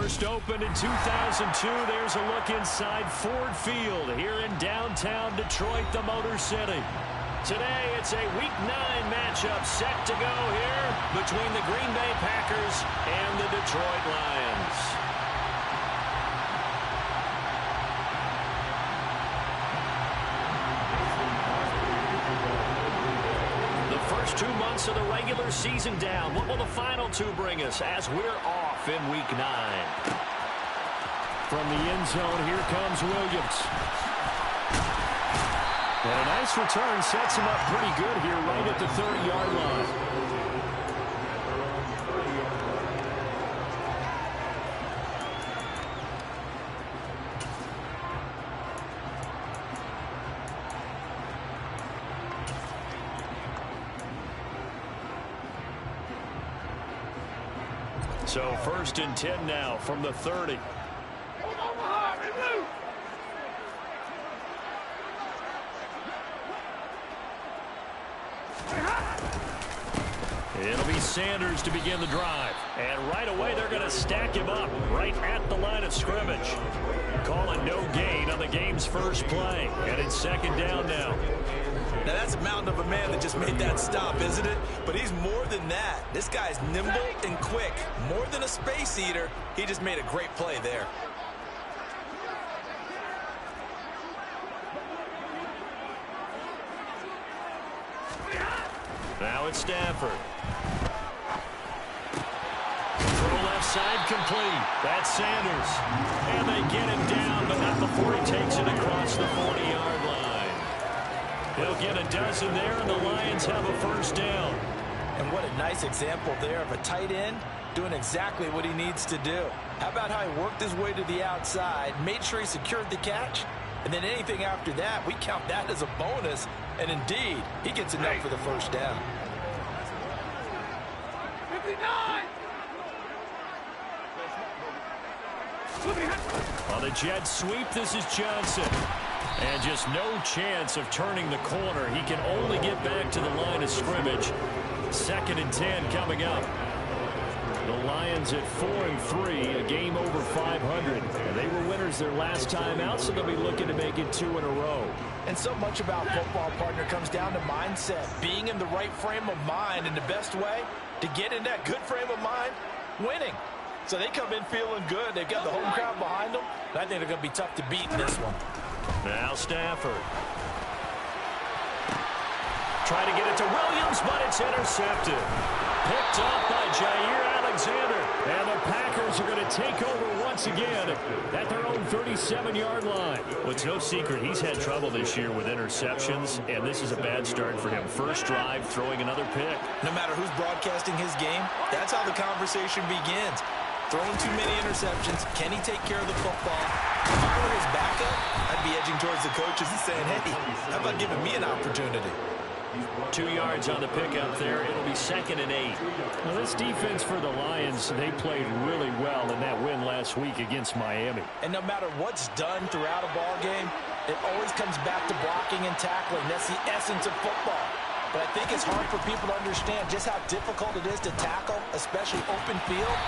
First opened in 2002. There's a look inside Ford Field here in downtown Detroit, the Motor City. Today, it's a Week 9 matchup set to go here between the Green Bay Packers and the Detroit Lions. The first 2 months of the regular season down. What will the final 2 bring us as we're off in Week 9? From the end zone, here comes Williams. And a nice return sets him up pretty good here right at the 30-yard line. So 1st and 10 now from the 30. It'll be Sanders to begin the drive. And right away, they're going to stack him up right at the line of scrimmage. Calling no gain on the game's first play. And it's 2nd down now. Now, that's a mountain of a man that just made that stop, isn't it? But he's more than that. This guy's nimble and quick. More than a space eater, he just made a great play there. Now it's Stafford. Throw left side complete. That's Sanders. And they get him down, but not before he takes it across the 40-yard line. He'll get a dozen there, and the Lions have a 1st down. And what a nice example there of a tight end doing exactly what he needs to do. How about how he worked his way to the outside, made sure he secured the catch, and then anything after that, we count that as a bonus. And indeed, he gets enough for the 1st down. 59! On the jet sweep, this is Johnson. And just no chance of turning the corner. He can only get back to the line of scrimmage. 2nd and 10 coming up. The Lions at 4-3, a game over 500. And they were winners their last time out, so they'll be looking to make it 2 in a row. And so much about football, partner, comes down to mindset. Being in the right frame of mind, and the best way to get in that good frame of mind, winning. So they come in feeling good. They've got the home crowd behind them. And I think they're going to be tough to beat in this one. Now Stafford. Try to get it to Williams, but it's intercepted. Picked up by Jair Alexander. And the Packers are going to take over once again at their own 37-yard line. Well, it's no secret he's had trouble this year with interceptions, and this is a bad start for him. First drive, throwing another pick. No matter who's broadcasting his game, that's how the conversation begins. Throwing too many interceptions. Can he take care of the football? If I were his backup, I'd be edging towards the coaches and saying, hey, how about giving me an opportunity? 2 yards on the pickup there. It'll be 2nd and 8. Well, this defense for the Lions, they played really well in that win last week against Miami. And no matter what's done throughout a ball game, it always comes back to blocking and tackling. That's the essence of football. But I think it's hard for people to understand just how difficult it is to tackle, especially open field.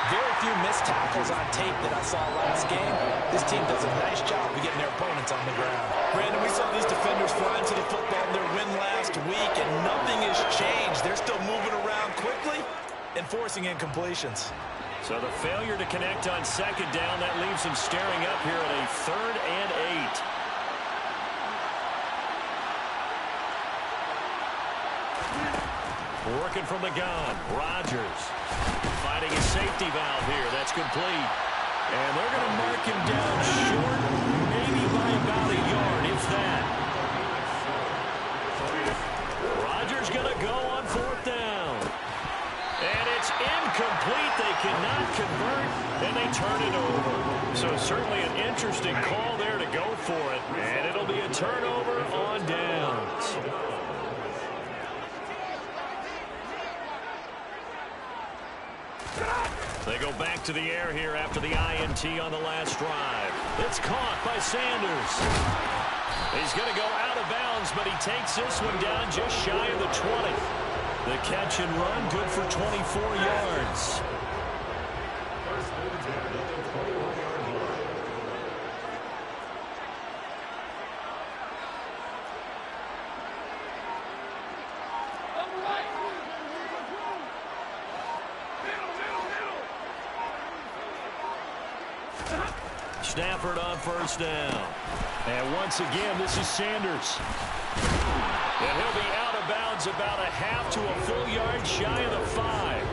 Very few missed tackles on tape that I saw last game. This team does a nice job of getting their opponents on the ground. Brandon, we saw these defenders flying to the football in their win last week, and nothing has changed. They're still moving around quickly and forcing incompletions. So the failure to connect on 2nd down, that leaves them staring up here at a 3rd and 8. Working from the gun, Rodgers. Finding a safety valve here. That's complete. And they're going to mark him down short, maybe by about a yard, if that. Rodgers going to go on 4th down. And it's incomplete. They cannot convert, and they turn it over. So certainly an interesting call there to go for it. And it'll be a turnover on downs. They go back to the air here after the INT on the last drive. It's caught by Sanders. He's going to go out of bounds, but he takes this one down just shy of the 20. The catch and run, good for 24 yards. Stafford on first down. And once again, this is Sanders. And he'll be out of bounds about a half to a full yard shy of the 5.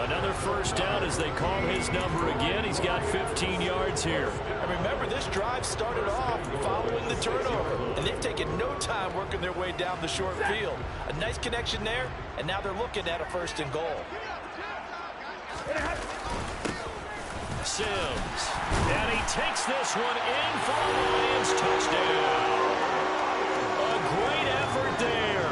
Another first down as they call his number again. He's got 15 yards here. And remember, this drive started off following the turnover, and they've taken no time working their way down the short field. A nice connection there, and now they're looking at a 1st and goal. Sims, and he takes this one in for the Lions touchdown. A great effort there.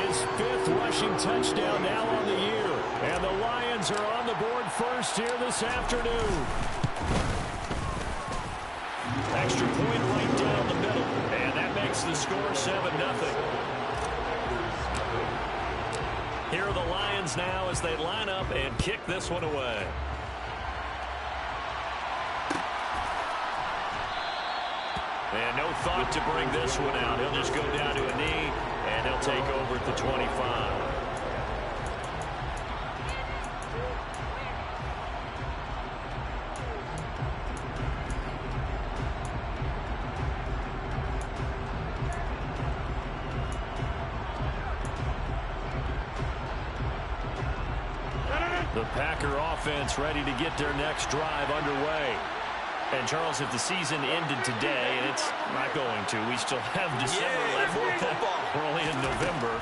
His 5th rushing touchdown now on the year. And the Lions are on the board first here this afternoon. Extra point right down the middle. And that makes the score 7-0. Here are the Lions now as they line up and kick this one away. And no thought to bring this one out. He'll just go down to a knee, and he'll take over at the 25. The Packer offense ready to get their next drive underway. And, Charles, if the season ended today, and it's not going to, we still have December left. We're only in November.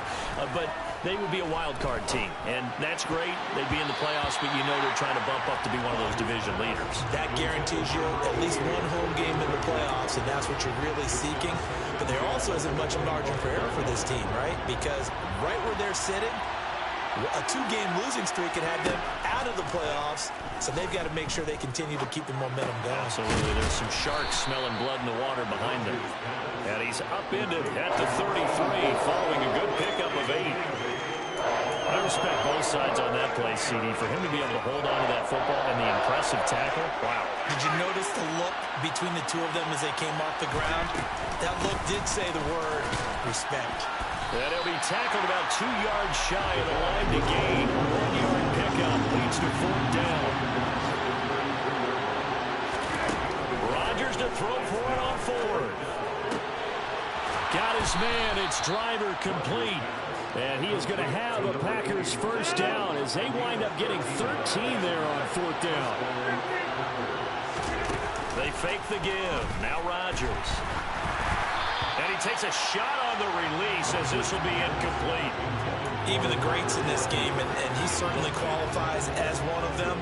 But they would be a wild card team. And that's great. They'd be in the playoffs, but you know they're trying to bump up to be one of those division leaders. That guarantees you at least one home game in the playoffs, and that's what you're really seeking. But there also isn't much margin for error for this team, right? Because right where they're sitting, a 2-game losing streak could have them out of the playoffs, so they've got to make sure they continue to keep the momentum going. Absolutely. There's some sharks smelling blood in the water behind them. And he's upended at the 33 following a good pickup of 8. I respect both sides on that play, CD. For him to be able to hold on to that football and the impressive tackle, wow. Did you notice the look between the two of them as they came off the ground? That look did say the word respect. And he'll be tackled about 2 yards shy of the line to gain. 1-yard pickup leads to 4th down. Rodgers to throw for it on 4th. Got his man. It's Driver complete. And he is going to have a Packers first down as they wind up getting 13 there on 4th down. They fake the give. Now Rodgers. And he takes a shot on the release as this will be incomplete. Even the greats in this game, and he certainly qualifies as one of them,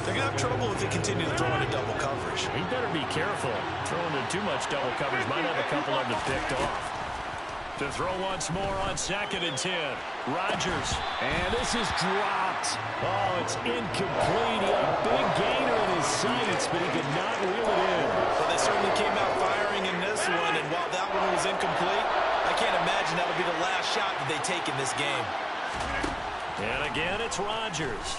they're going to have trouble if they continue to throw into double coverage. He better be careful. Throwing into too much double coverage might have a couple of them picked off. To throw once more on 2nd and 10. Rodgers. And this is dropped. Oh, it's incomplete. He had a big gainer in his sights, but he could not reel it in. Well, they certainly came out firing in this one, and while that one was incomplete, I can't imagine that'll be the last shot that they take in this game. And again, it's Rodgers.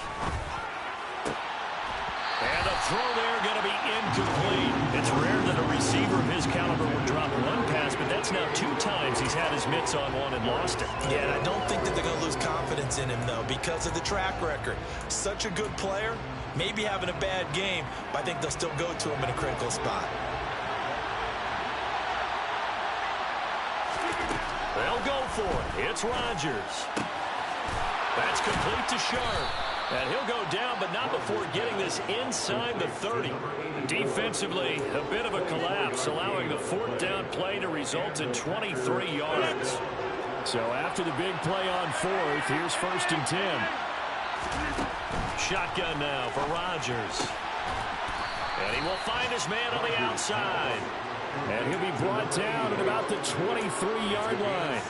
And the throw there going to be incomplete. It's rare that a receiver of his caliber would drop one pass, but that's now 2 times he's had his mitts on one and lost it. Yeah, and I don't think that they're going to lose confidence in him, though, because of the track record. Such a good player, maybe having a bad game, but I think they'll still go to him in a critical spot. They'll go for it. It's Rodgers. That's complete to Sharp. And he'll go down, but not before getting this inside the 30. Defensively, a bit of a collapse, allowing the 4th down play to result in 23 yards. So after the big play on 4th, here's 1st and 10. Shotgun now for Rodgers. And he will find his man on the outside. And he'll be brought down at about the 23-yard line.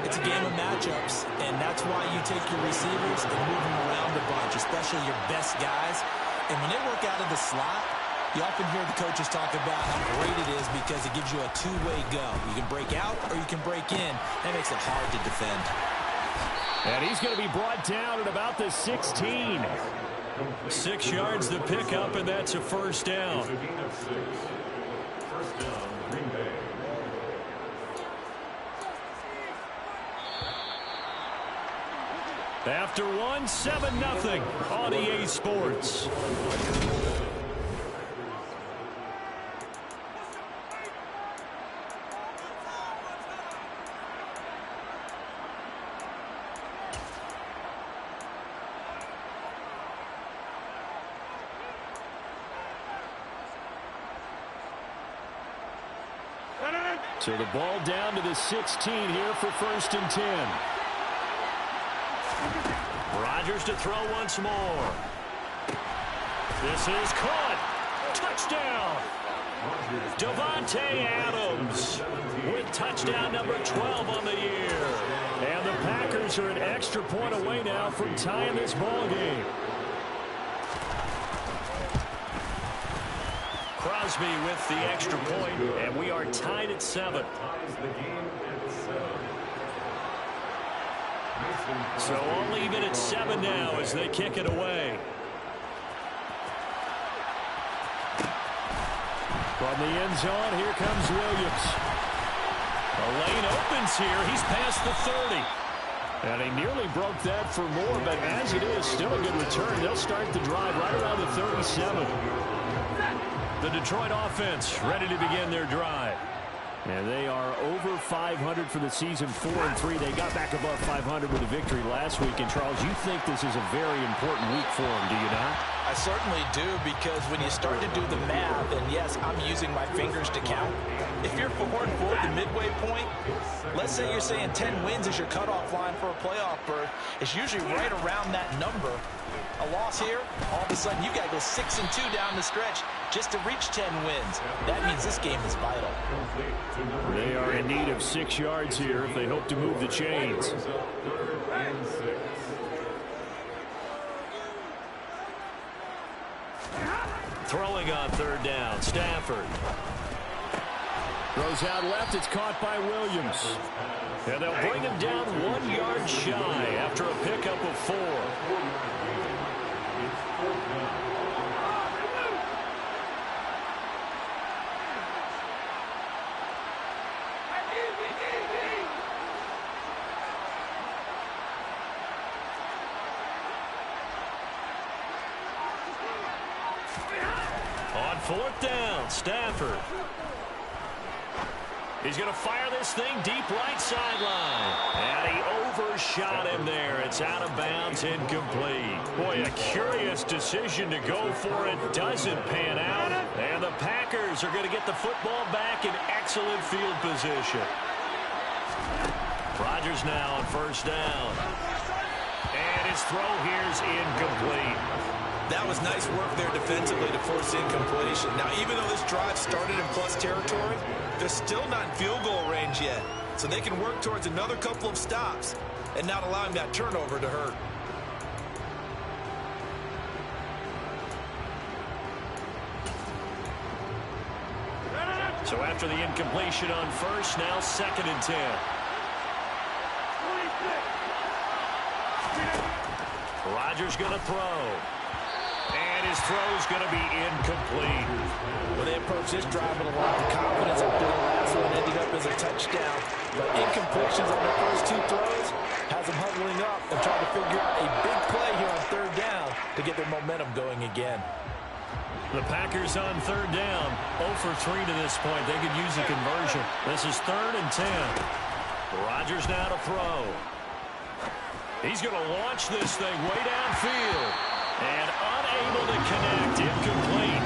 It's a game of matchups, and that's why you take your receivers and move them around a bunch, especially your best guys. And when they work out of the slot, you often hear the coaches talk about how great it is because it gives you a two-way go. You can break out or you can break in. That makes it hard to defend. And he's going to be brought down at about the 16. 6 yards the pickup, and that's a first down. After one, 7-0 on EA Sports. So the ball down to the 16 here for 1st and 10. Rodgers to throw once more. This is caught. Touchdown. Davante Adams with touchdown number 12 on the year. And the Packers are an extra point away now from tying this ball game. Crosby with the extra point, and we are tied at 7. So all even at 7 now as they kick it away. From the end zone, here comes Williams. A lane opens here. He's past the 30. And he nearly broke that for more, but as it is, still a good return. They'll start the drive right around the 37. The Detroit offense ready to begin their drive. And they are over 500 for the season, 4-3. They got back above 500 with a victory last week. And, Charles, you think this is a very important week for them, do you not? I certainly do, because when you start to do the math, and yes, I'm using my fingers to count. If you're 4-4 at the midway point, let's say you're saying 10 wins is your cutoff line for a playoff berth. It's usually right around that number. A loss here, all of a sudden you got to go 6-2 down the stretch just to reach 10 wins. That means this game is vital. They are in need of 6 yards here if they hope to move the chains. Throwing on 3rd down, Stafford. Throws out left, it's caught by Williams. And they'll bring him down 1 yard shy after a pickup of 4. On 4th down, Stafford. He's going to fire this thing deep right sideline. And he overshot him there. It's out of bounds, incomplete. Boy, a curious decision to go for it. Doesn't pan out. And the Packers are going to get the football back in excellent field position. Rodgers now on 1st down. And his throw here's incomplete. That was nice work there defensively to force incompletion. Now, even though this drive started in plus territory, they're still not in field goal range yet. So they can work towards another couple of stops and not allowing that turnover to hurt. So after the incompletion on 1st, now 2nd and 10. Rodgers going to throw. And his throw's going to be incomplete. Well, they approach this drive with a lot of confidence after the last one ended up as a touchdown. But incompletions on their first 2 throws has them huddling up and trying to figure out a big play here on 3rd down to get their momentum going again. The Packers on 3rd down, 0 for 3 to this point. They could use a conversion. This is 3rd and 10. Rodgers now to throw. He's going to launch this thing way downfield. And unable to connect, incomplete.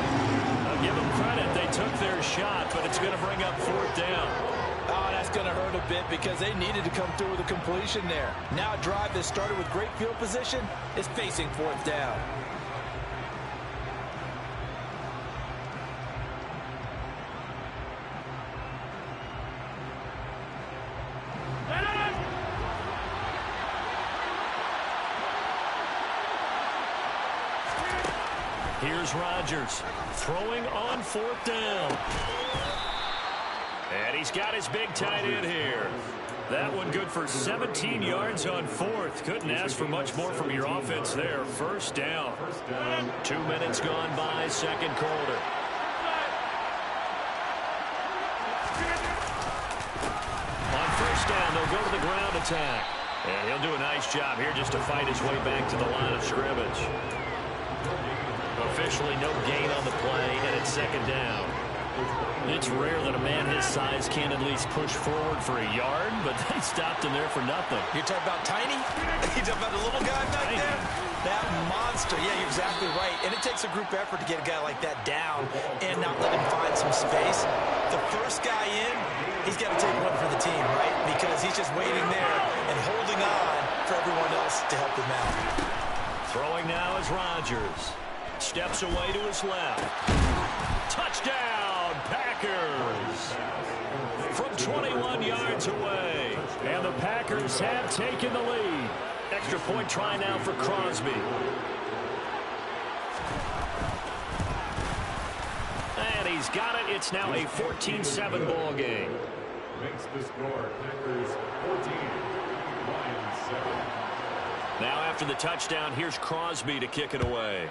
I'll give them credit. They took their shot, but it's going to bring up 4th down. Oh, that's going to hurt a bit because they needed to come through with a completion there. Now a drive that started with great field position is facing 4th down. Here's Rodgers throwing on 4th down. And he's got his big tight end here. That one good for 17 yards on 4th. Couldn't ask for much more from your offense there. 1st down. 2 minutes gone by, 2nd quarter. On 1st down, they'll go to the ground attack. And he'll do a nice job here just to fight his way back to the line of scrimmage. Officially no gain on the play, and it's 2nd down. It's rare that a man his size can't at least push forward for a yard, but they stopped him there for nothing. You're talking about tiny? You're talking about the little guy back there? That monster. Yeah, you're exactly right. And it takes a group effort to get a guy like that down and not let him find some space. The first guy in, he's got to take one for the team, right? Because he's just waiting there and holding on for everyone else to help him out. Throwing now is Rodgers. Steps away to his left. Touchdown, Packers! From 21 yards away. And the Packers have taken the lead. Extra point try now for Crosby. And he's got it. It's now a 14-7 ball game. Makes the score Packers 14, Lions 7. Now after the touchdown, here's Crosby to kick it away.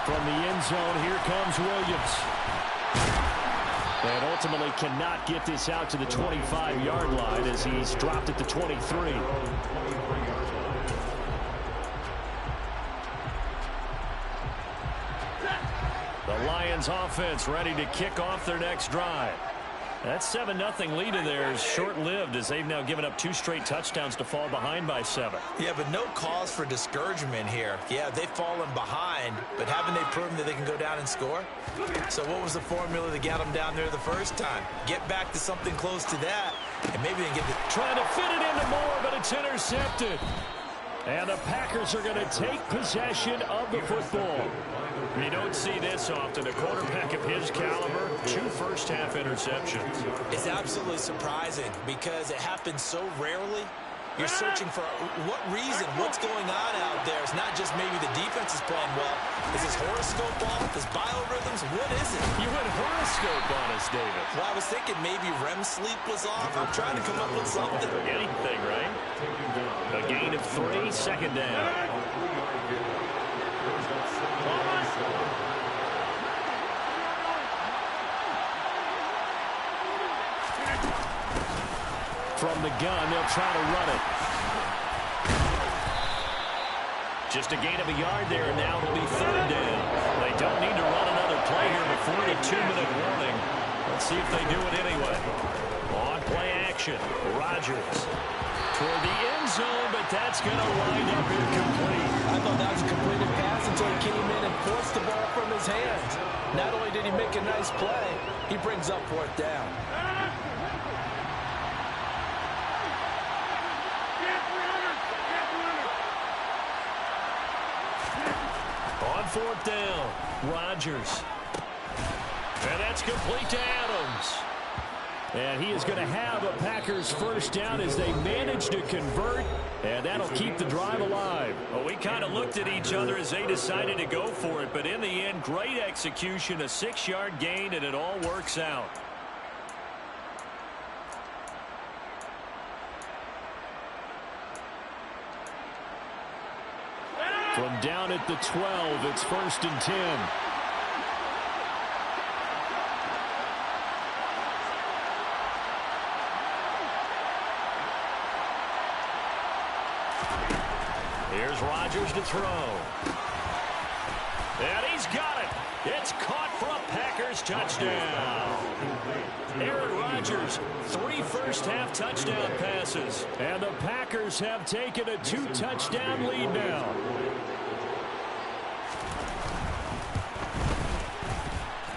From the end zone, here comes Williams. And ultimately cannot get this out to the 25-yard line as he's dropped at the 23. The Lions offense ready to kick off their next drive. That 7-0 lead in there is short-lived as they've now given up 2 straight touchdowns to fall behind by 7. Yeah, but no cause for discouragement here. Yeah, they've fallen behind, but haven't they proven that they can go down and score? So what was the formula to get them down there the first time? Get back to something close to that, and maybe they can get the... Trying to fit it into Moore, but it's intercepted. And the Packers are going to take possession of the football. You don't see this often. A quarterback of his caliber, 2 first-half interceptions. It's absolutely surprising because it happens so rarely. You're searching for what reason, what's going on out there. It's not just maybe the defense is playing well. Is this horoscope off? Is biorhythms? What is it? You went horoscope on us, David. Well, I was thinking maybe REM sleep was off. I'm trying to come up with something. Anything, right? A gain of 3, second down. From the gun, they'll try to run it. Just a gain of a yard there, and now it'll be 3rd down. They don't need to run another play here before the 2-minute warning. Let's see if they do it anyway. On play action, Rodgers toward the end zone, but that's going to wind up incomplete. I thought that was a completed pass until he came in and forced the ball from his hands. Not only did he make a nice play, he brings up 4th down. On 4th down, Rodgers. And that's complete to Adams. And he is going to have a Packers first down as they manage to convert, and that'll keep the drive alive. Well, we kind of looked at each other as they decided to go for it, but in the end, great execution, a 6-yard gain, and it all works out. From down at the 12, it's 1st and 10. Here's Rodgers to throw. And he's got it. It's caught for a Packers touchdown. Aaron Rodgers, 3 first-half touchdown passes. And the Packers have taken a 2-touchdown lead now.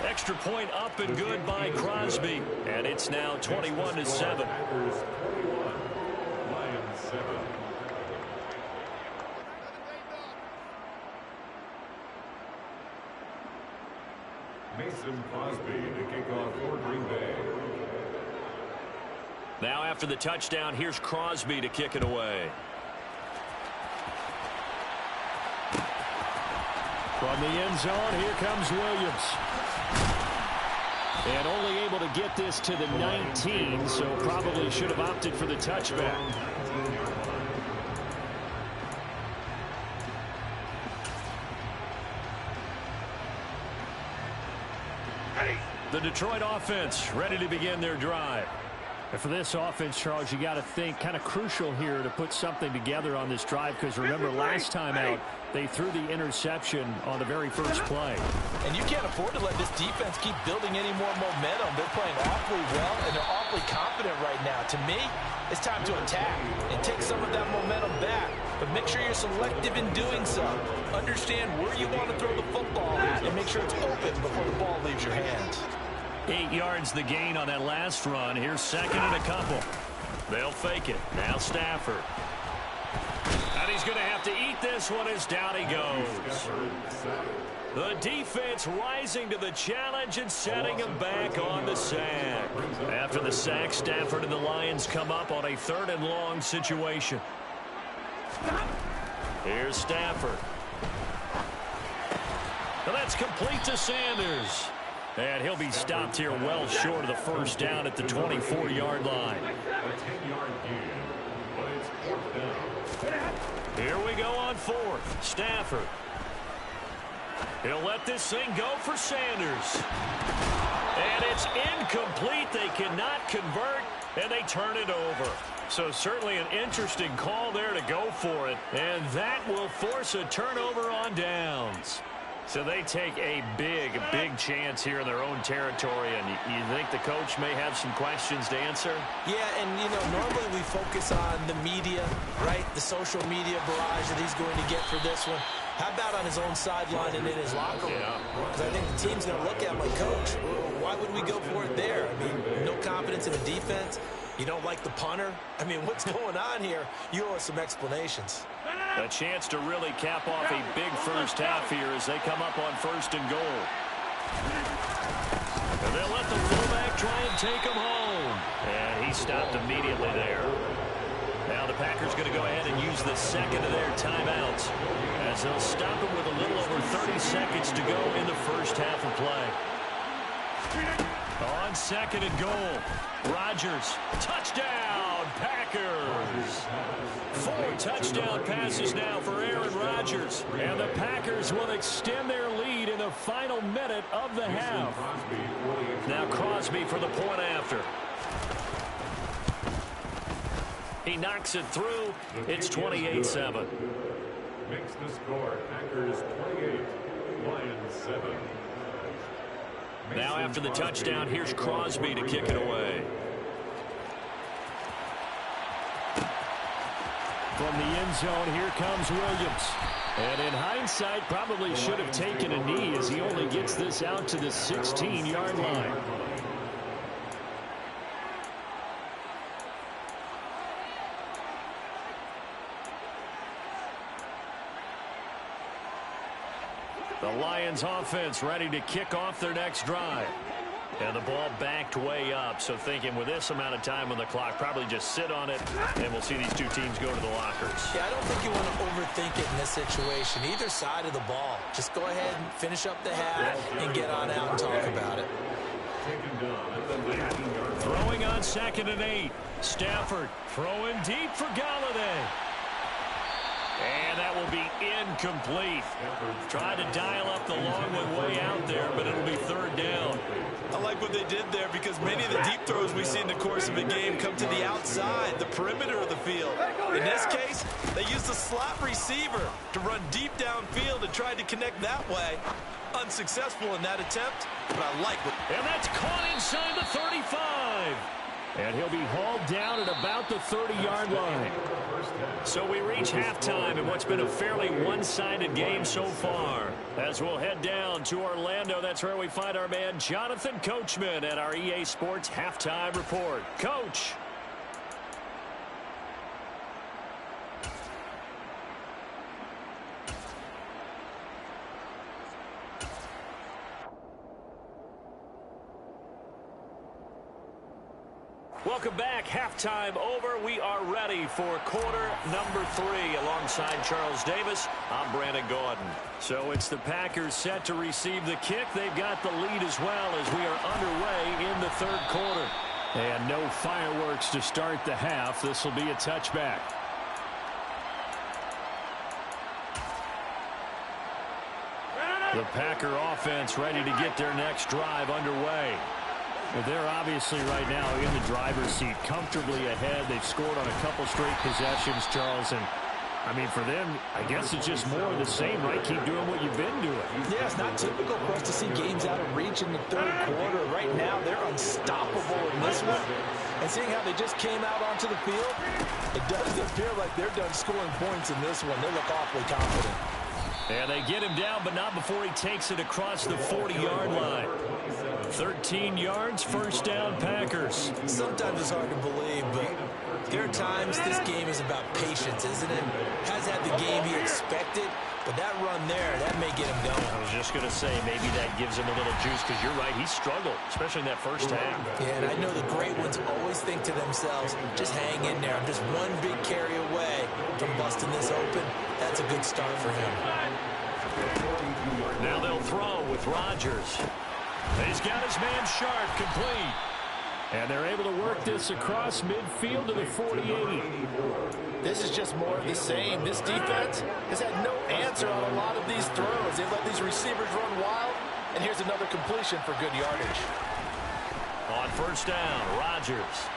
Extra point up and good by Crosby. And it's now 21-7. Packers 21, Lions 7. Mason Crosby to kick off for Green Bay. Now after the touchdown, here's Crosby to kick it away. From the end zone, here comes Williams. And only able to get this to the 19, so probably should have opted for the touchback. The Detroit offense ready to begin their drive. And for this offense, Charles, you got to think kind of crucial here to put something together on this drive, because remember last time out they threw the interception on the very first play. And you can't afford to let this defense keep building any more momentum. They're playing awfully well, and they're awfully confident right now. To me, it's time to attack and take some of that momentum back. But make sure you're selective in doing so. Understand where you want to throw the football and make sure it's open before the ball leaves your hands. 8 yards the gain on that last run. Here's second and a couple. They'll fake it. Now Stafford. And he's going to have to eat this one as down he goes. The defense rising to the challenge and setting him back on the sack. After the sack, Stafford and the Lions come up on a 3rd and long situation. Here's Stafford. And that's complete to Sanders. And he'll be stopped here well short of the first down at the 24-yard line. Here we go on 4th. Stafford. He'll let this thing go for Sanders. And it's incomplete. They cannot convert, and they turn it over. So certainly an interesting call there to go for it. And that will force a turnover on downs. So they take a big chance here in their own territory, and you think the coach may have some questions to answer? Yeah, and, normally we focus on the media, right? The social media barrage that he's going to get for this one. How about on his own sideline and in his locker room? Because I think the team's going to look at him like, Coach, why would we go for it there? I mean, no confidence in the defense. You don't like the punter? I mean, what's going on here? You owe us some explanations. A chance to really cap off a big first half here as they come up on 1st and goal. And they'll let the fullback try and take him home. And he stopped immediately there. Now the Packers going to go ahead and use the second of their timeouts as they'll stop him with a little over 30 seconds to go in the first half of play. On 2nd and goal, Rodgers, touchdown, Packers. 4 touchdown passes now for Aaron Rodgers, and the Packers will extend their lead in the final minute of the half. Now Crosby for the point after. He knocks it through. It's 28-7. Makes the score Packers 28, Lions 7. Now after the touchdown, here's Crosby to kick it away. From the end zone, here comes Williams. And in hindsight, probably should have taken a knee as he only gets this out to the 16-yard line. The Lions offense ready to kick off their next drive. And the ball backed way up, so thinking with this amount of time on the clock, probably just sit on it, and we'll see these two teams go to the lockers. Yeah, I don't think you want to overthink it in this situation. Either side of the ball. Just go ahead and finish up the half and get on out and talk about it. Throwing on 2nd and 8. Stafford throwing deep for Golladay. And that will be incomplete. Tried to dial up the long one way out there, but it'll be 3rd down. I like what they did there because many of the deep throws we see in the course of a game come to the outside, the perimeter of the field. In this case, they used a slot receiver to run deep downfield and tried to connect that way. Unsuccessful in that attempt, but I like it. And that's caught inside the 35. And he'll be hauled down at about the 30-yard line. So we reach halftime in what's been a fairly one-sided game so far. As we'll head down to Orlando, that's where we find our man Jonathan Coachman at our EA Sports Halftime Report. Coach. Welcome back. Halftime over. We are ready for quarter number 3. Alongside Charles Davis, I'm Brandon Gordon. So it's the Packers set to receive the kick. They've got the lead as well as we are underway in the 3rd quarter. And no fireworks to start the half. This will be a touchback. The Packer offense ready to get their next drive underway. Well, they're obviously right now in the driver's seat, comfortably ahead. They've scored on a couple straight possessions, Charles, and I mean, for them, I guess it's just more of the same, right? Keep doing what you've been doing. Yeah, it's not typical for us to see games out of reach in the third quarter. Right now, they're unstoppable in this one. And seeing how they just came out onto the field, it does appear like they're done scoring points in this one. They look awfully confident. And they get him down, but not before he takes it across the 40-yard line. 13 yards, first down, Packers. Sometimes it's hard to believe, but there are times this game is about patience, isn't it? Has had the game he expected, but that run there, that may get him going. I was just going to say, maybe that gives him a little juice, because you're right, he struggled, especially in that first half. Yeah, and I know the great ones always think to themselves, just hang in there. I'm just one big carry away from busting this open. That's a good start for him. Now they'll throw with Rodgers. He's got his man Sharp, complete. And they're able to work this across midfield to the 48. This is just more of the same. This defense has had no answer on a lot of these throws. They've let these receivers run wild, and here's another completion for good yardage. On first down, Rodgers.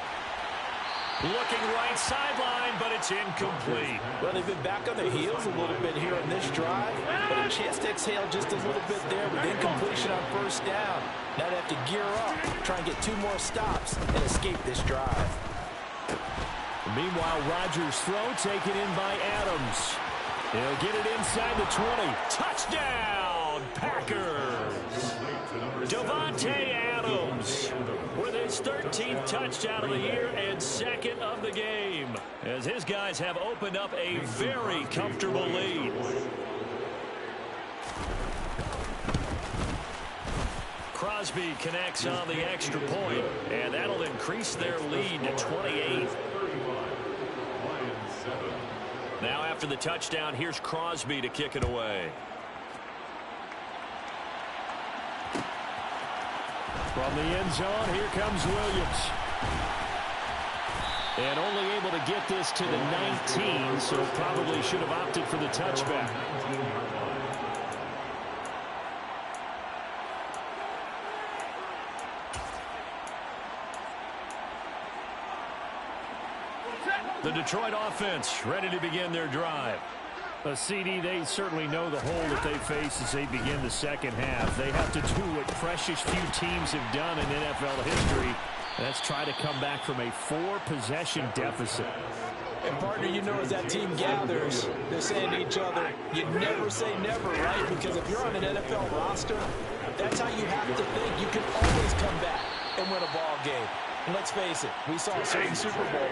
Looking right sideline, but it's incomplete. Well, they've been back on their heels a little bit here on this drive, but a chance to exhale just a little bit there with incompletion on first down. Now they have to gear up, try and get 2 more stops, and escape this drive. Meanwhile, Rodgers' throw taken in by Adams. He'll get it inside the 20. Touchdown, Packers! Davante Adams with his 13th touchdown of the year and second of the game, as his guys have opened up a very comfortable lead. Crosby connects on the extra point, and that'll increase their lead to 28. Now after the touchdown, here's Crosby to kick it away. From the end zone, here comes Williams. And only able to get this to the 19, so probably should have opted for the touchback. The Detroit offense ready to begin their drive. A CD, they certainly know the hole that they face as they begin the second half. They have to do what precious few teams have done in NFL history. That's try to come back from a 4-possession deficit. And partner, you know, as that team gathers, they're saying to each other, you never say never, right? Because if you're on an NFL roster, that's how you have to think. You can always come back and win a ball game. And let's face it, we saw a certain Super Bowl,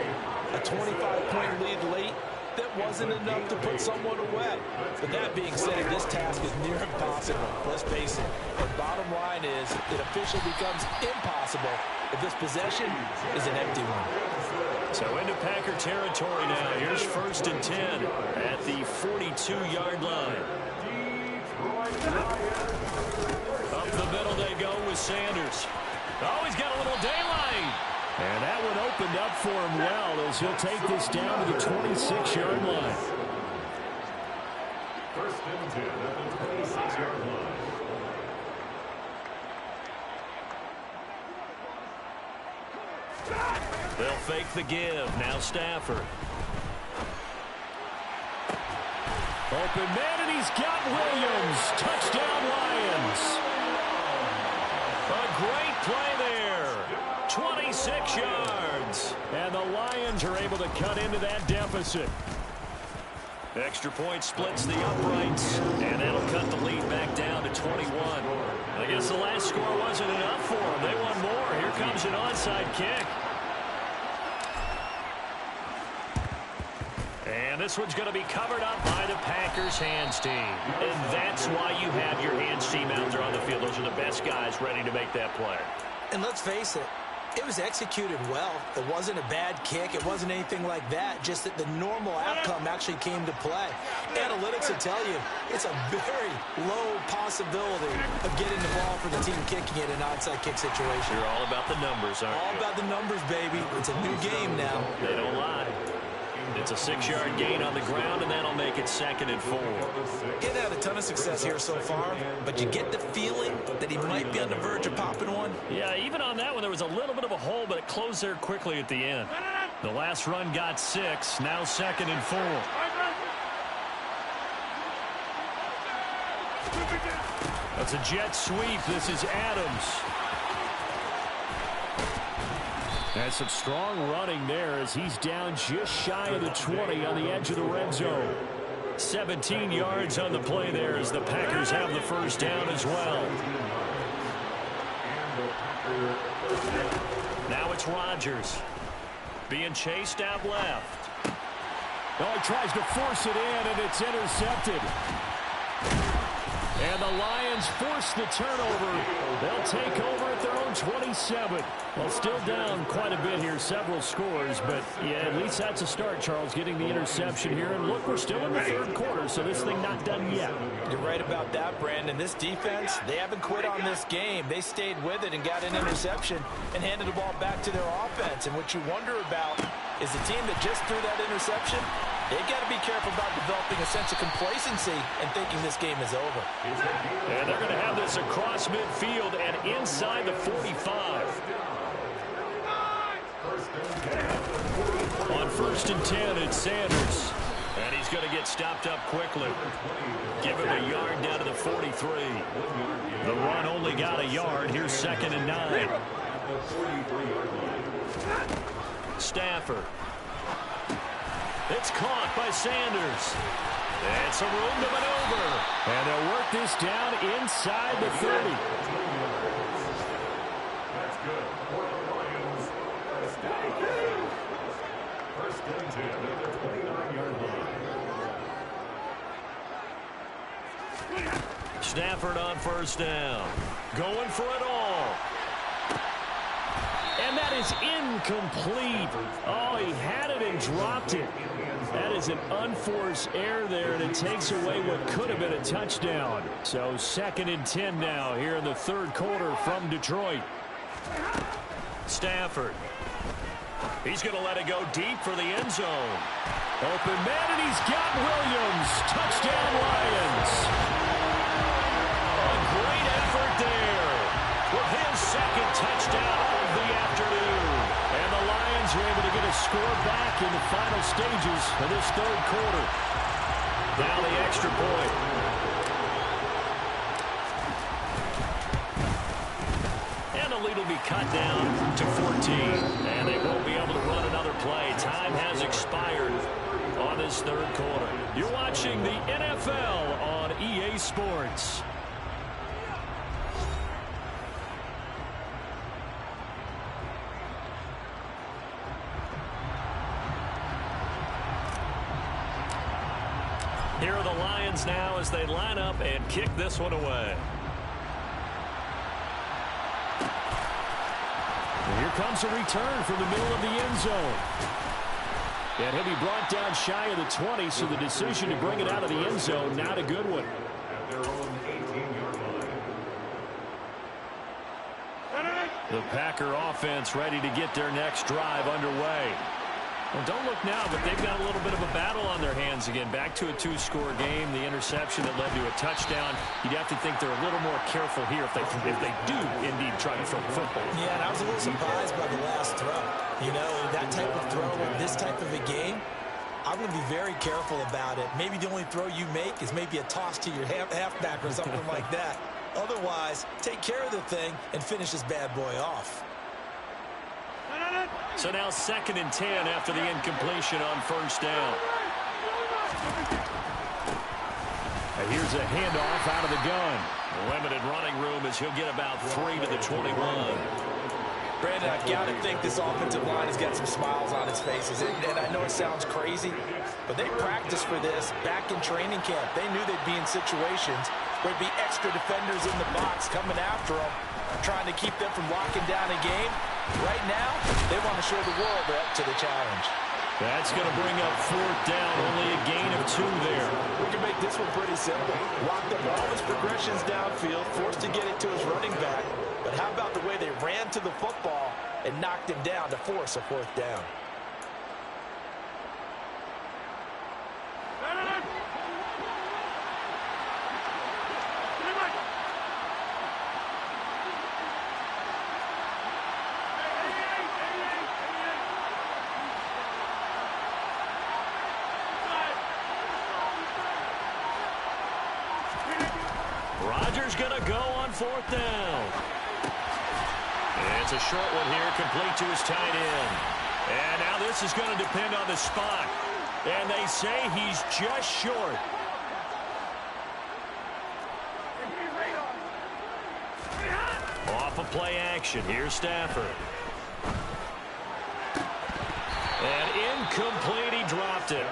a 25-point lead late. That wasn't enough to put someone away. But that being said, this task is near impossible. Let's face it. The bottom line is it officially becomes impossible if this possession is an empty one. So into Packer territory now. Here's first and 10 at the 42-yard line. Up the middle they go with Sanders. Oh, he's got a little daylight. And that one opened up for him well as he'll take this down to the 26-yard line. First and 10 at the 26-yard line. They'll fake the give. Now Stafford. Open man, and he's got Williams. Touchdown, Lions. A great play there. 26 yards. And the Lions are able to cut into that deficit. Extra point splits the uprights, and that'll cut the lead back down to 21. I guess the last score wasn't enough for them. They want more. Here comes an onside kick. And this one's going to be covered up by the Packers hands team. And that's why you have your hands team out there on the field. Those are the best guys ready to make that play. And let's face it, it was executed well. It wasn't a bad kick. It wasn't anything like that. Just that the normal outcome actually came to play. Analytics will tell you it's a very low possibility of getting the ball for the team kicking it in an onside kick situation. You're all about the numbers, aren't you? All about the numbers, baby. It's a new game now. They don't lie. It's a 6-yard gain on the ground, and that'll make it 2nd and 4. He hasn't had a ton of success here so far, but you get the feeling that he might be on the verge of popping one. Yeah, even on that one, there was a little bit of a hole, but it closed there quickly at the end. The last run got 6, now 2nd and 4. That's a jet sweep. This is Adams. And some strong running there as he's down just shy of the 20 on the edge of the red zone. 17 yards on the play there as the Packers have the first down as well. Now it's Rodgers being chased out left. Oh, he tries to force it in, and it's intercepted. And the Lions force the turnover. They'll take over at their own 27. Well, still down quite a bit here, several scores. But, yeah, at least that's a start, Charles, getting the interception here. And, look, we're still in the third quarter, so this thing not done yet. You're right about that, Brandon. This defense, they haven't quit on this game. They stayed with it and got an interception and handed the ball back to their offense. And what you wonder about is the team that just threw that interception, they've got to be careful about developing a sense of complacency and thinking this game is over. And they're going to have this across midfield and inside the 45. On 1st and 10, it's Sanders. And he's going to get stopped up quickly. Give him a yard down to the 43. The run only got a yard. Here's 2nd and 9. Stafford. It's caught by Sanders. And some room to maneuver. And they'll work this down inside the 30. That's good. For the Lions, first and 10 at the 29-yard line. Stafford on 1st down. Going for it all. And that is incomplete. Oh, he had it and dropped it. That is an unforced error there, and it takes away what could have been a touchdown. So 2nd and 10 now here in the third quarter from Detroit. Stafford. He's going to let it go deep for the end zone. Open man, and he's got Williams. Touchdown, Lions. A great effort there with his 2nd touchdown of the afternoon. And the Lions are able to get a score back in the final stages of this third quarter. Now the extra point. And the lead will be cut down to 14. And they won't be able to run another play. Time has expired on this third quarter. You're watching the NFL on EA Sports. Here are the Lions now as they line up and kick this one away. And here comes a return from the middle of the end zone. And he'll be brought down shy of the 20, so the decision to bring it out of the end zone, not a good one. At their own 18-yard line. The Packer offense ready to get their next drive underway. Well, don't look now, but they've got a little bit of a battle on their hands again. Back to a 2-score game. The interception that led to a touchdown. You'd have to think they're a little more careful here if they do indeed try to throw the football. Yeah, and I was a little surprised by the last throw. You know, that type of throw in this type of a game, I'm going to be very careful about it. Maybe the only throw you make is maybe a toss to your halfback or something like that. Otherwise, take care of the thing and finish this bad boy off. So now 2nd and 10 after the incompletion on 1st down. And here's a handoff out of the gun. Limited running room as he'll get about 3 to the 21. Brandon, I've got to think this offensive line has got some smiles on its faces. And I know it sounds crazy, but they practiced for this back in training camp. They knew they'd be in situations where there'd be extra defenders in the box coming after them, trying to keep them from locking down a game. Right now, they want to show the world they're up to the challenge. That's going to bring up 4th down, only a gain of 2 there. We can make this one pretty simple. Locked up all his progressions downfield, forced to get it to his running back. But how about the way they ran to the football and knocked him down to force a 4th down? Rodgers going to go on 4th down. It's a short one here, complete to his tight end. And now this is going to depend on the spot. And they say he's just short. Off of play action. Here's Stafford. And incomplete. He dropped it.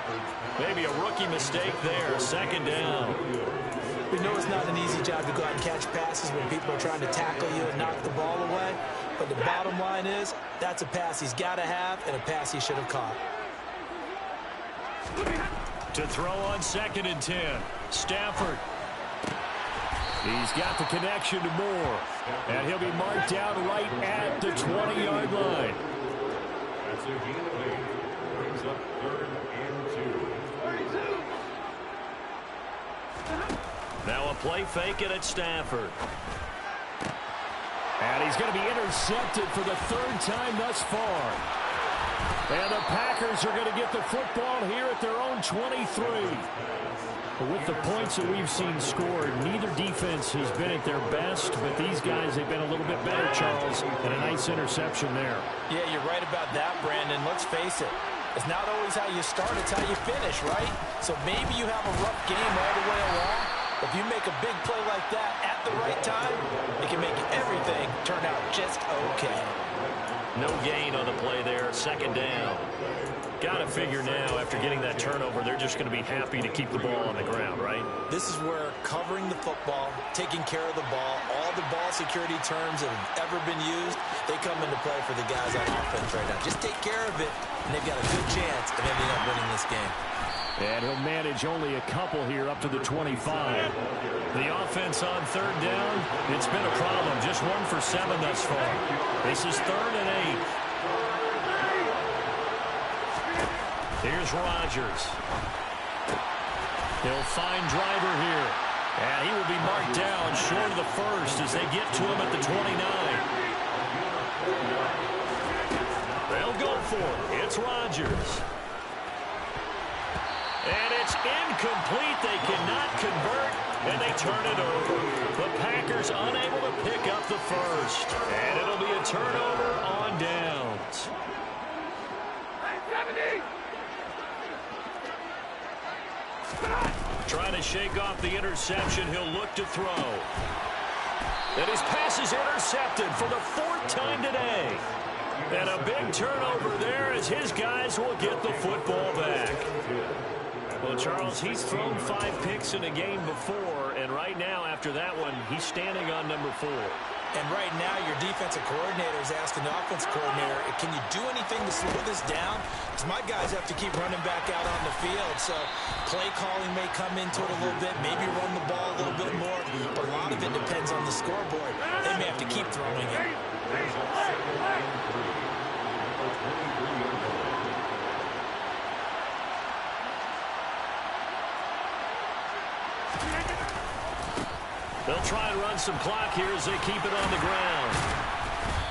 Maybe a rookie mistake there. 2nd down. We know it's not an easy job to go out and catch passes when people are trying to tackle you and knock the ball away. But the bottom line is, that's a pass he's got to have and a pass he should have caught. To throw on 2nd and 10. Stafford. He's got the connection to Moore. And he'll be marked down right at the 20-yard line. That's a gain of 8. Brings up 3rd and 2. Now a play fake it at Stafford. And he's going to be intercepted for the 3rd time thus far. And the Packers are going to get the football here at their own 23. But with the points that we've seen scored, neither defense has been at their best, but these guys have been a little bit better, Charles, and a nice interception there. Yeah, you're right about that, Brandon. Let's face it. It's not always how you start, it's how you finish, right? So maybe you have a rough game all the way along. If you make a big play like that at the right time, it can make everything turn out just okay. No gain on the play there. 2nd down. Got to figure now, after getting that turnover, they're just going to be happy to keep the ball on the ground, right? This is where covering the football, taking care of the ball, all the ball security terms that have ever been used, they come into play for the guys on offense right now. Just take care of it, and they've got a good chance of ending up winning this game. And he'll manage only a couple here up to the 25. The offense on 3rd down, it's been a problem. Just 1 for 7 thus far. This is 3rd and 8. Here's Rodgers. He'll find Driver here. And he will be marked down short of the 1st as they get to him at the 29. They'll go for it. It's Rodgers. And it's incomplete. They cannot convert, and they turn it over. The Packers unable to pick up the 1st. And it'll be a turnover on downs. Trying to shake off the interception. He'll look to throw. And his pass is intercepted for the 4th time today. And a big turnover there as his guys will get the football back. Well, Charles, he's thrown 5 picks in a game before, and right now, after that one, he's standing on number 4. And right now, your defensive coordinator is asking the offensive coordinator, can you do anything to slow this down? Because my guys have to keep running back out on the field, so play calling may come into it a little bit, maybe run the ball a little bit more, but a lot of it depends on the scoreboard. They may have to keep throwing it. They'll try and run some clock here as they keep it on the ground.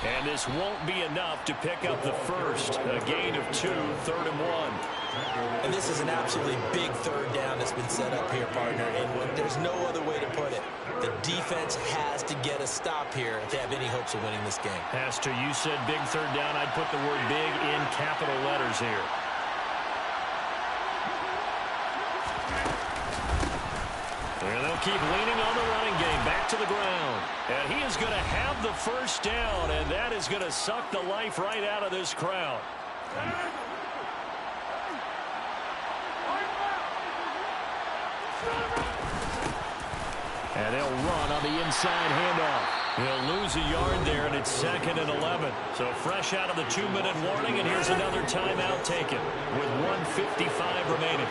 And this won't be enough to pick up the 1st. A gain of 2, 3rd and 1. And this is an absolutely big 3rd down that's been set up here, partner. And there's no other way to put it. The defense has to get a stop here if they have any hopes of winning this game. Has to. You said big 3rd down. I'd put the word big in capital letters here. And they'll keep leaning on the running game. Back to the ground. And he is going to have the 1st down, and that is going to suck the life right out of this crowd. And they'll run on the inside handoff. He'll lose a yard there, and it's 2nd and 11. So fresh out of the 2-minute warning, and here's another timeout taken with 1:55 remaining.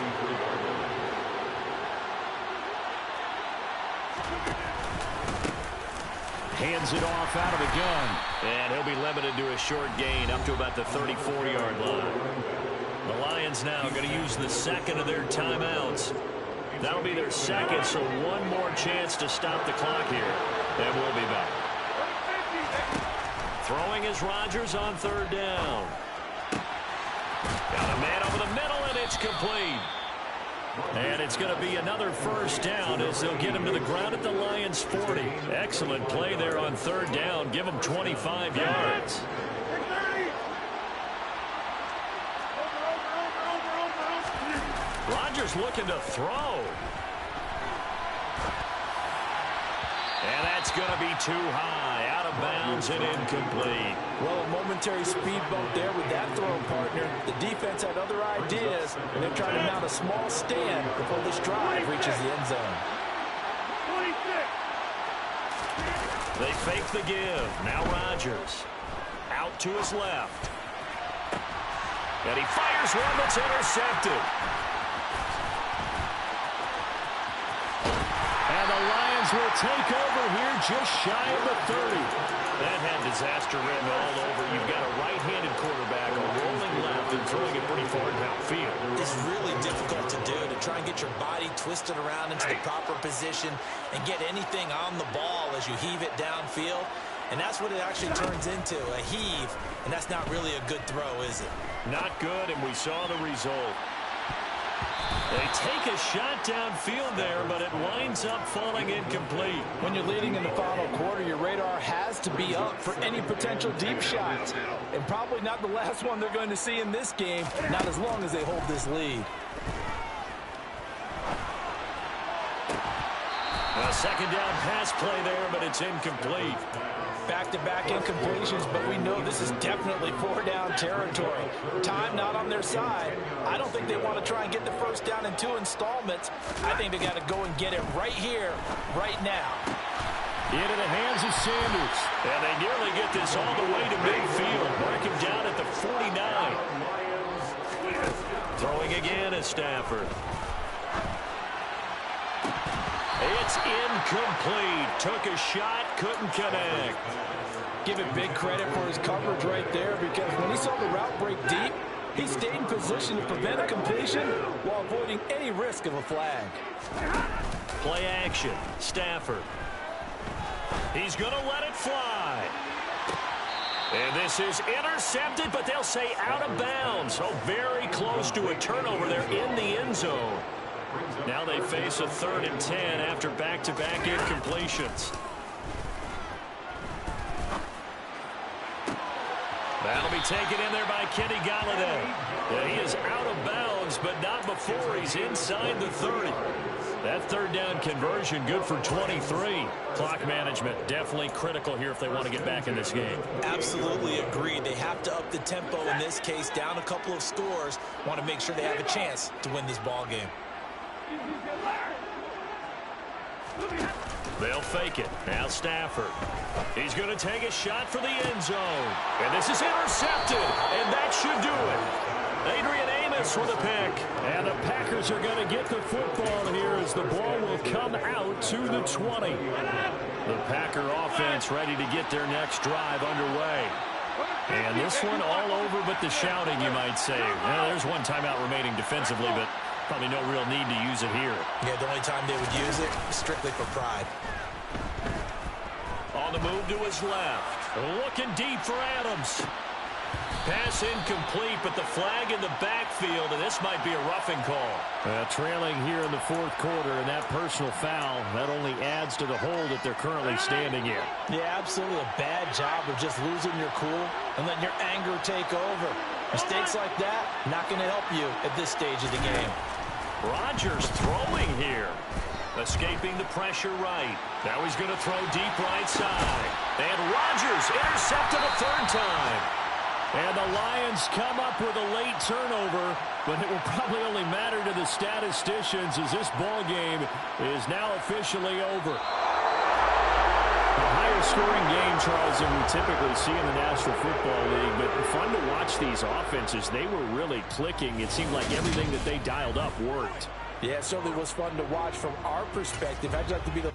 Hands it off out of the gun. And he'll be limited to a short gain up to about the 34-yard line. The Lions now going to use the 2nd of their timeouts. That'll be their 2nd, so one more chance to stop the clock here. And we'll be back. Throwing is Rodgers on 3rd down. Got a man over the middle, and it's complete. And it's going to be another first down as they'll get him to the ground at the Lions' 40. Excellent play there on third down. Give him 25 yards. Rodgers looking to throw. And that's going to be too high, out of bounds and incomplete. Well, a momentary speed bump there with that throw, partner. The defense had other ideas, and they're trying to mount a small stand before this drive reaches the end zone. They fake the give. Now Rodgers out to his left. And he fires one that's intercepted. And the Lions will take over here just shy of the 30. That had disaster written all over. You've got a right-handed quarterback, a rolling left, and throwing it pretty far downfield. It's really difficult to do, to try and get your body twisted around into the proper position and get anything on the ball as you heave it downfield. And that's what it actually turns into, a heave. And that's not really a good throw, is it? Not good, and we saw the result. They take a shot downfield there, but it winds up falling incomplete. When you're leading in the final quarter, your radar has to be up for any potential deep shots. And probably not the last one they're going to see in this game, not as long as they hold this lead. A second down pass play there, but it's incomplete. Back-to-back incompletions, but we know this is definitely four-down territory. Time not on their side. I don't think they want to try and get the first down in 2 installments. I think they got to go and get it right here, right now. Into the hands of Sanders. And they nearly get this all the way to midfield. Mark him down at the 49. Throwing again is Stafford. It's incomplete. Took a shot, couldn't connect. Give it big credit for his coverage right there, because when he saw the route break deep, he stayed in position to prevent a completion while avoiding any risk of a flag. Play action. Stafford. He's going to let it fly. And this is intercepted, but they'll say out of bounds. So very close to a turnover there in the end zone. Now they face a 3rd and 10 after back-to-back incompletions. That'll be taken in there by Kenny Golladay. Yeah, he is out of bounds, but not before he's inside the 30. That 3rd down conversion good for 23. Clock management definitely critical here if they want to get back in this game. Absolutely agreed. They have to up the tempo in this case, down a couple of scores. Want to make sure they have a chance to win this ball game. They'll fake it. Now Stafford. He's going to take a shot for the end zone. And this is intercepted. And that should do it. Adrian Amos with a pick. And the Packers are going to get the football here as the ball will come out to the 20. The Packer offense ready to get their next drive underway. And this one all over but the shouting, you might say. Well, there's one timeout remaining defensively, but probably no real need to use it here. Yeah, the only time they would use it is strictly for pride. On the move to his left. Looking deep for Adams. Pass incomplete, but the flag in the backfield, and this might be a roughing call. Trailing here in the 4th quarter, and that personal foul, that only adds to the hole that they're currently standing in. Yeah, absolutely a bad job of just losing your cool and letting your anger take over. Mistakes like that, not going to help you at this stage of the game. Rodgers throwing here. Escaping the pressure right. Now he's going to throw deep right side. And Rodgers intercepted a 3rd time. And the Lions come up with a late turnover, but it will probably only matter to the statisticians as this ball game is now officially over. A higher scoring game, Charles, than we typically see in the National Football League, but fun to watch these offenses. They were really clicking. It seemed like everything that they dialed up worked. Yeah, it certainly was fun to watch from our perspective. I'd like to be the